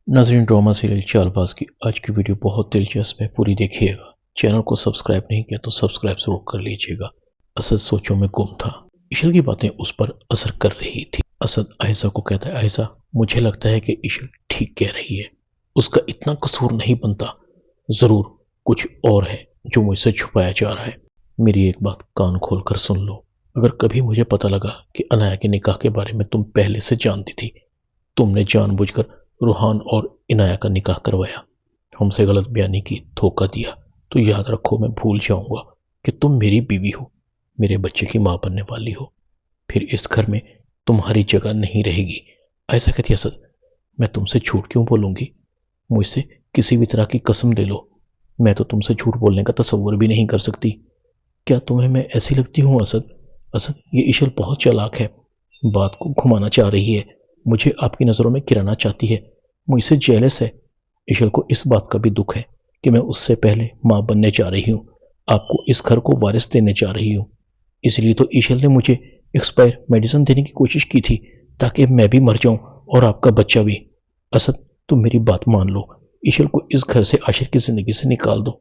नाज़रीन, drama serial Chaalbaaz की आज की वीडियो बहुत दिलचस्प है, पूरी देखिएगा। चैनल को सब्सक्राइब नहीं किया तो सब्सक्राइब जरूर कर लीजिएगा। असद सोचों में गुम था। इशल की बातें उस पर असर कर रही थी। असद आयशा को कहता है, आयशा मुझे लगता है कि इशल ठीक कह रही है, उसका इतना कसूर नहीं बनता, जरूर कुछ और है जो मुझसे छुपाया जा रहा है। मेरी एक बात कान खोल कर सुन लो, अगर कभी मुझे पता लगा कि अनाया के निकाह के बारे में तुम पहले से जानती थी, तुमने जानबूझकर रूहान और इनाया का निकाह करवाया, हमसे गलत बयानी की, धोखा दिया, तो याद रखो मैं भूल जाऊंगा कि तुम मेरी बीवी हो, मेरे बच्चे की मां बनने वाली हो। फिर इस घर में तुम्हारी जगह नहीं रहेगी। ऐसा कहती असद, मैं तुमसे झूठ क्यों बोलूंगी? मुझसे किसी भी तरह की कसम दे लो, मैं तो तुमसे झूठ बोलने का तसव्वुर भी नहीं कर सकती। क्या तुम्हें मैं ऐसी लगती हूँ असद? असद, ये इशल बहुत चालाक है, बात को घुमाना चाह रही है, मुझे आपकी नज़रों में गिराना चाहती है, मुझसे जेलस है। इशल को इस बात का भी दुख है कि मैं उससे पहले मां बनने जा रही हूँ, आपको इस घर को वारिस देने जा रही हूँ। इसलिए तो इशल ने मुझे एक्सपायर मेडिसिन देने की कोशिश की थी, ताकि मैं भी मर जाऊं और आपका बच्चा भी। असद, तुम मेरी बात मान लो, इशल को इस घर से आशिर की जिंदगी से निकाल दो।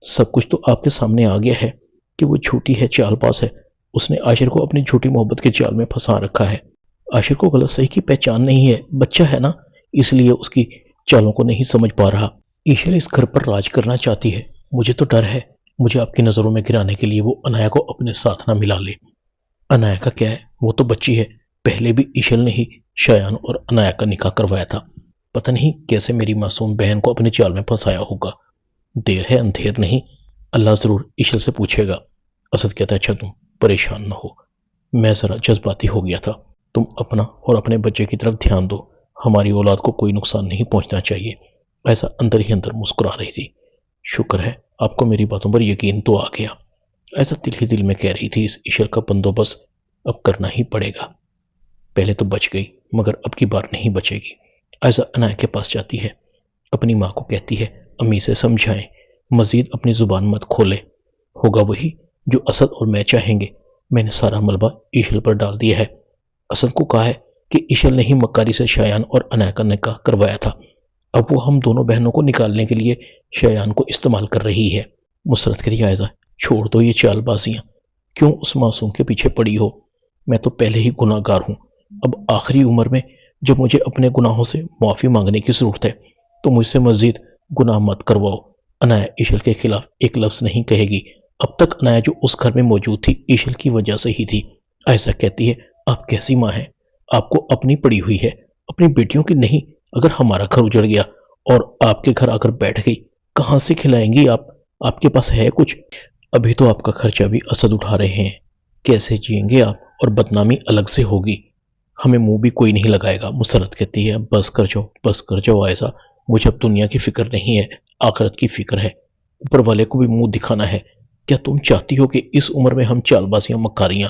सब कुछ तो आपके सामने आ गया है कि वो झूठी है, चालबाज है, उसने आशिर को अपनी झूठी मोहब्बत के जाल में फंसा रखा है। आशिर को गलत सही की पहचान नहीं है, बच्चा है ना, इसलिए उसकी चालों को नहीं समझ पा रहा। ईशल इस घर पर राज करना चाहती है, मुझे तो डर है, मुझे आपकी नजरों में गिराने के लिए वो अनाया को अपने साथ ना मिला ले। अनाया का क्या है, वो तो बच्ची है, पहले भी ईशल ने ही शयान और अनाया का निकाह करवाया था। पता नहीं कैसे मेरी मासूम बहन को अपने जाल में फंसाया होगा। देर है अंधेर नहीं, अल्लाह जरूर ईशल से पूछेगा। असद कहता है, अच्छा तुम परेशान न हो, मैं जरा जज्बाती हो गया था, तुम अपना और अपने बच्चे की तरफ ध्यान दो, हमारी औलाद को कोई नुकसान नहीं पहुंचना चाहिए। ऐसा अंदर ही अंदर मुस्कुरा रही थी। शुक्र है आपको मेरी बातों पर यकीन तो आ गया। ऐसा दिल ही दिल में कह रही थी, इस इशल का बंदोबस्त अब करना ही पड़ेगा। पहले तो बच गई, मगर अब की बार नहीं बचेगी। ऐसा अनाया के पास जाती है, अपनी माँ को कहती है, अम्मी से समझाएं, मजीद अपनी जुबान मत खोले, होगा वही जो असद और मैं चाहेंगे। मैंने सारा मलबा इशल पर डाल दिया है। असद को कहा है कि इशल ने ही मक्कारी से शयान और अनाया का निकाह करवाया था, अब वो हम दोनों बहनों को निकालने के लिए शयान को इस्तेमाल कर रही है। मुसरत कहती है, आयजा छोड़ दो ये चालबाजियां, क्यों उस मासूम के पीछे पड़ी हो? मैं तो पहले ही गुनाहगार हूं, अब आखिरी उम्र में जब मुझे अपने गुनाहों से माफी मांगने की जरूरत है, तो मुझसे मजीद गुनाह मत करवाओ। अनाया इशल के खिलाफ एक लफ्ज नहीं कहेगी। अब तक अनाया जो उस घर में मौजूद थी, इशल की वजह से ही थी। ऐसा कहती है, आप कैसी माँ हैं, आपको अपनी पड़ी हुई है, अपनी बेटियों की नहीं। अगर हमारा घर उजड़ गया और आपके घर आकर बैठ गई, कहां से खिलाएंगी आप? आपके पास है कुछ? अभी तो आपका खर्चा भी असद उठा रहे हैं, कैसे जिएंगे आप? और बदनामी अलग से होगी, हमें मुंह भी कोई नहीं लगाएगा। मुसरत कहती है, बस कर जाओ, बस कर जाओ ऐसा, मुझे अब दुनिया की फिक्र नहीं है, आखिरत की फिक्र है, ऊपर वाले को भी मुंह दिखाना है। क्या तुम चाहती हो कि इस उम्र में हम चालबाजियां, मकारियां,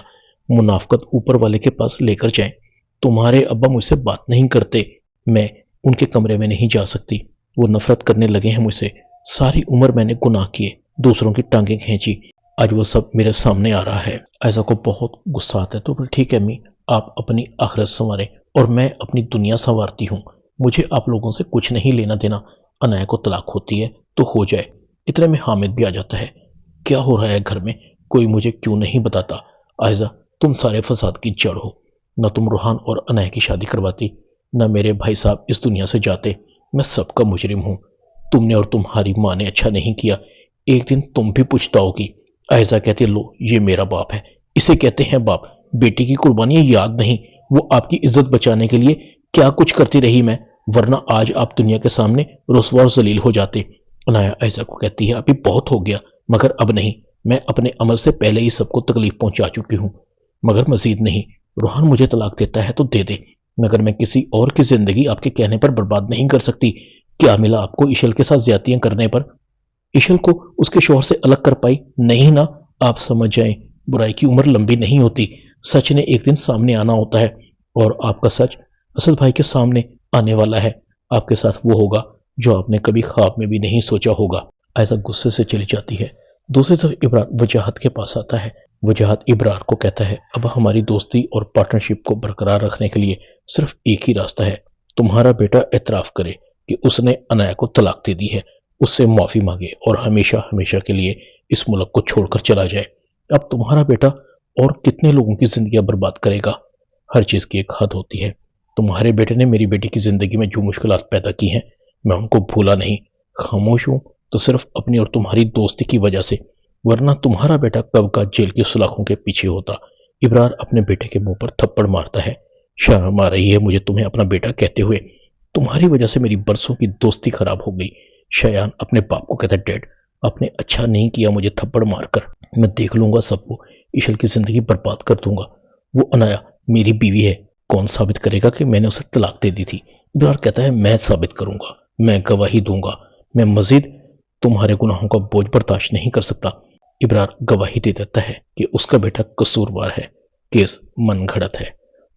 मुनाफकत ऊपर वाले के पास लेकर जाएं? तुम्हारे अब्बा मुझसे बात नहीं करते, मैं उनके कमरे में नहीं जा सकती, वो नफरत करने लगे हैं मुझसे। सारी उम्र मैंने गुनाह किए, दूसरों की टांगें खींची, आज वो सब मेरे सामने आ रहा है। ऐसा को बहुत गुस्सा आता है, तो फिर ठीक है अम्मी, आप अपनी आखिरत संवारें और मैं अपनी दुनिया संवारती हूँ, मुझे आप लोगों से कुछ नहीं लेना देना। अनाया को तलाक होती है तो हो जाए। इतने में हामिद भी आ जाता है, क्या हो रहा है घर में, कोई मुझे क्यों नहीं बताता? आयजा, तुम सारे फसाद की जड़ हो, न तुम रूहान और अनाया की शादी करवाती, न मेरे भाई साहब इस दुनिया से जाते, मैं सबका मुजरिम हूं। तुमने और तुम्हारी माँ ने अच्छा नहीं किया, एक दिन तुम भी पछताओगी। आयजा कहती, लो ये मेरा बाप है, इसे कहते हैं बाप, बेटी की कुर्बानियां याद नहीं, वो आपकी इज्जत बचाने के लिए क्या कुछ करती रही मैं, वरना आज आप दुनिया के सामने रुसवा और जलील हो जाते। अनाया आयजा को कहती है, अभी बहुत हो गया, मगर अब नहीं, मैं अपने अमल से पहले ही सबको तकलीफ पहुंचा चुकी हूं, मगर मजीद नहीं। रूहान मुझे तलाक देता है तो दे दे, मगर मैं किसी और की जिंदगी आपके कहने पर बर्बाद नहीं कर सकती। क्या मिला आपको इशल के साथ ज्यादतियां करने पर? इशल को उसके शोहर से अलग कर पाई नहीं ना? आप समझ जाएं, बुराई की उम्र लंबी नहीं होती, सच ने एक दिन सामने आना होता है, और आपका सच असद भाई के सामने आने वाला है। आपके साथ वो होगा जो आपने कभी ख्वाब में भी नहीं सोचा होगा। ऐसा गुस्से से चली जाती है। दूसरी तरफ इब्रार वजाहत के पास आता है। वजाहत इब्रार को कहता है, अब हमारी दोस्ती और पार्टनरशिप को बरकरार रखने के लिए सिर्फ एक ही रास्ता है, तुम्हारा बेटा एतराफ करे کہ اس نے عنایا کو طلاق دے دی ہے، اس سے معافی مانگے اور ہمیشہ ہمیشہ کے لیے اس ملک کو چھوڑ کر چلا جائے۔ اب تمہارا بیٹا اور کتنے لوگوں کی زندگیاں برباد کرے گا؟ ہر چیز کی ایک حد ہوتی ہے۔ تمہارے بیٹے نے میری بیٹی کی زندگی میں جو مشکلات پیدا کی ہیں، میں ان کو بھولا نہیں۔ خاموش ہوں تو صرف اپنی اور تمہاری دوستی کی وجہ سے، ورنہ تمہارا بیٹا کب کا جیل کی سلاخوں کے پیچھے ہوتا۔ ابرار اپنے بیٹے کے منہ پر تھپڑ مارتا ہے۔ شرم آ رہی ہے مجھے تمہیں اپنا بیٹا کہتے ہوئے۔ تمہاری وجہ سے میری برسوں کی دوستی خراب ہو گئی۔ شایان اپنے باپ کو کہتا ہے، ڈیڈ آپ نے اچھا نہیں کیا مجھے تھپڑ مار کر، میں دیکھ لوں گا سب کو، ایشل کی زندگی برباد کر دوں گا۔ وہ عنایا میری بیوی ہے، کون ثابت کرے گا کہ میں نے اسے طلاق دے دی تھی؟ ابرار کہتا ہے، میں ثابت کروں گا، میں گواہی دوں گا، میں مزید تمہارے گناہوں کا بوجھ برداشت نہیں کر سکتا۔ ابرار گواہی دے دیتا ہے کہ اس کا بیٹا قصوروار ہے، کیس من گھڑت ہے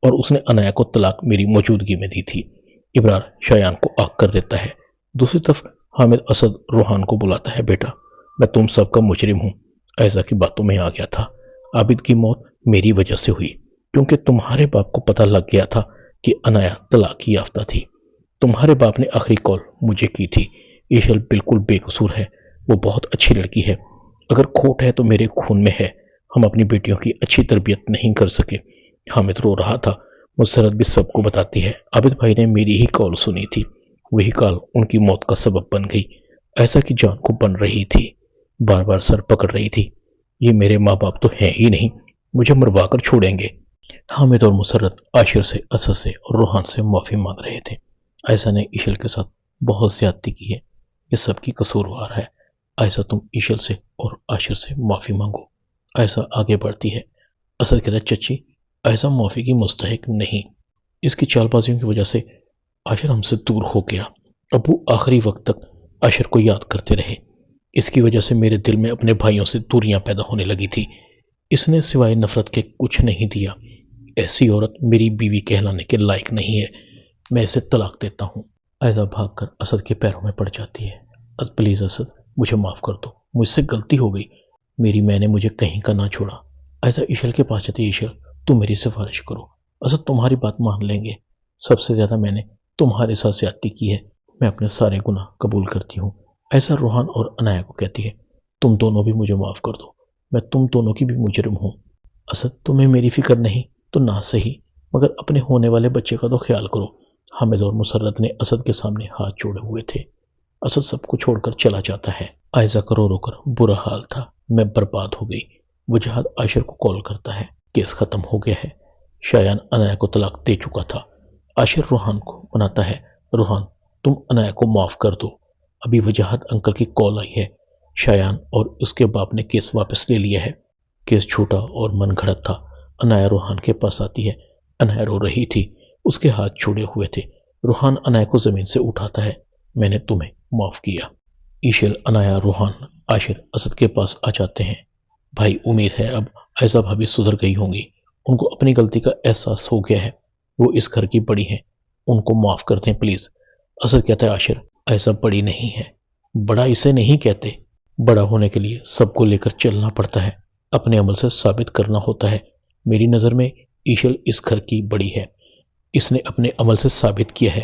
اور اس نے عنایا کو طلاق میری موجودگی میں دی تھی۔ ابرار شایان کو آگ کر دیتا ہے۔ دوسری طرف حامد اسد روحان کو بلاتا ہے، بیٹا میں تم سب کا مجرم ہوں، ایسا کی باتوں میں آ گیا تھا۔ عابد کی موت میری وجہ سے ہوئی، کیونکہ تمہارے باپ کو پتہ لگ گیا تھا کہ عنایا طلاق یافتہ تھی۔ تمہارے باپ نے آخری کال مجھے کی تھی۔ ایشل بالکل بے قصور ہے، وہ بہت اچھی لڑکی ہے، اگر کھوٹ ہے تو میرے خون میں ہے۔ ہم اپنی بیٹیوں کی اچھی تربیت نہیں کر سکے۔ حامد رو رہا تھا۔ مسرت بھی سب کو بتاتی ہے، عابد بھائی نے میری ہی کال سنی تھی، وہی کال ان کی موت کا سبب بن گئی۔ ایسا کی جان کو بن رہی تھی، بار بار سر پکڑ رہی تھی۔ یہ میرے ماں باپ تو ہیں ہی نہیں، مجھے مروا کر چھوڑیں گے۔ حامد اور مسرت عاشر سے، اسد سے اور روحان سے معافی مانگ رہے تھے۔ ایسا نے ایشل کے ساتھ بہت زیادتی کی ہے، یہ سب کی قصوروار ہے۔ ایسا تم ایشل سے اور عاشر سے معافی مانگو۔ ایسا آگے بڑھتی ہے۔ اسد کہتا ہے، چچی ایسا معافی کی مستحق نہیں، اس کی چال بازیوں کی وجہ سے عاشر ہم سے دور ہو گیا۔ ابو آخری وقت تک عاشر کو یاد کرتے رہے، اس کی وجہ سے میرے دل میں اپنے بھائیوں سے دوریاں پیدا ہونے لگی تھی۔ اس نے سوائے نفرت کے کچھ نہیں دیا۔ ایسی عورت میری بیوی کہلانے کے لائق نہیں ہے، میں اسے طلاق دیتا ہوں۔ ایسا بھاگ کر اسد کے پیروں میں پڑ جاتی ہے۔ پلیز اسد مجھے معاف کر دو، مجھ سے غلطی ہو گئی، میری میں نے مجھے کہیں کا نہ چھوڑا۔ ایسا ایشل کے پاس جاتی ہے، ایشل تم میری سفارش کرو، اسد تمہاری بات مان لیں گے، سب سے زیادہ میں نے تمہارے ساتھ زیادتی کی ہے، میں اپنے سارے گناہ قبول کرتی ہوں۔ ایسا روحان اور عنایا کو کہتی ہے، تم دونوں بھی مجھے معاف کر دو، میں تم دونوں کی بھی مجرم ہوں۔ اسد تمہیں میری فکر نہیں تو نہ صحیح، مگر اپنے ہونے والے بچے کا تو خیال کرو۔ حامد اور مسرت نے اسد کے سامنے ہاتھ جوڑے ہوئے تھے۔ اسد سب کو چھوڑ کر چلا جاتا ہے۔ آئزہ کا رو رو کر برا حال تھا، میں برباد ہو گئی۔ وہ جہاد عاشر کو کال کرتا ہے، کیس ختم ہو گیا ہے، شایان عنایا کو طلاق دے چکا تھا۔ عاشر روحان کو مناتا ہے، روحان تم عنایا کو معاف کر دو، ابھی وجاہت انکل کی کال آئی ہے، شایان اور اس کے باپ نے کیس واپس لے لیا ہے۔ کیس جھوٹا اور من گھڑت تھا۔ عنایا روحان کے پاس آتی ہے، عنایا رو رہی تھی، اس کے ہاتھ چھوڑے ہوئے تھے۔ روحان عنایا کو زمین سے اٹھاتا ہے، میں نے تمہیں معاف کیا۔ ایشل، عنایا، روحان، عاشر اسد کے پاس آ جاتے ہیں۔ بھائی امید ہے اب ایسا بھابھی سدھر گئی ہوں گی، ان کو اپنی غلطی کا احساس ہو گیا ہے، وہ اس گھر کی بڑی ہیں، ان کو معاف کر دیں پلیز۔ اسد کہتا ہے، عاشر ایسا بڑی نہیں ہے، بڑا اسے نہیں کہتے، بڑا ہونے کے لیے سب کو لے کر چلنا پڑتا ہے، اپنے عمل سے ثابت کرنا ہوتا ہے۔ میری نظر میں ایشل اس گھر کی بڑی ہے، اس نے اپنے عمل سے ثابت کیا ہے۔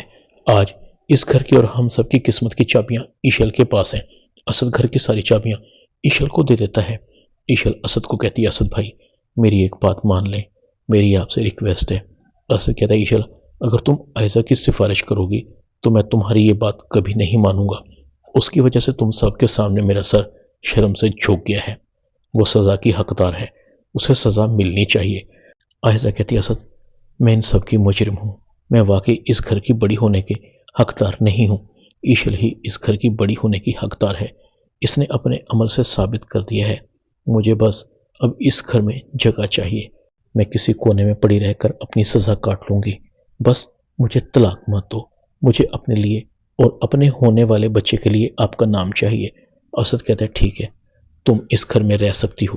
آج اس گھر کی اور ہم سب کی قسمت کی چابیاں ایشل کے پاس ہیں۔ اسد گھر کی ساری چابیاں ایشل کو دے دیتا ہے۔ ایشل اسد کو کہتی ہے، اسد بھائی میری ایک بات مان لیں، میری آپ سے ریکویسٹ ہے۔ اسد کہتا ہے، ایشل اگر تم عائزہ کی سفارش کرو گی تو میں تمہاری یہ بات کبھی نہیں مانوں گا، اس کی وجہ سے تم سب کے سامنے میرا سر شرم سے جھک گیا ہے، وہ سزا کی حقدار ہے، اسے سزا ملنی چاہیے۔ عائزہ کہتی ہے، اسد میں ان سب کی مجرم ہوں، میں واقعی اس گھر کی بڑی ہونے کے حقدار نہیں ہوں، ایشل ہی اس گھر کی بڑی ہونے کی حقدار ہے، اس نے اپنے عمل سے ثابت کر دیا ہے، مجھے بس اب اس گھر میں جگہ چاہیے، میں کسی کونے میں پڑی رہ کر اپنی سزا کاٹ لوں گی، بس مجھے طلاق مت دو، مجھے اپنے لیے اور اپنے ہونے والے بچے کے لیے آپ کا نام چاہیے۔ اسد کہتا ہے، ٹھیک ہے تم اس گھر میں رہ سکتی ہو۔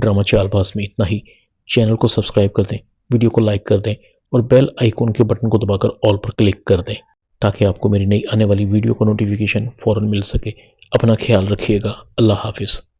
ڈرامہ چال باز میں اتنا ہی۔ چینل کو سبسکرائب کر دیں، ویڈیو کو لائک کر دیں اور بیل آئیکن کے بٹن کو دبا کر آل پر کلک کر دیں تاکہ آپ کو میری نئی آنے والی ویڈیو کا نوٹیفیکیشن فوراً مل سکے۔ اپنا خیال رکھیے گا۔ اللہ حافظ۔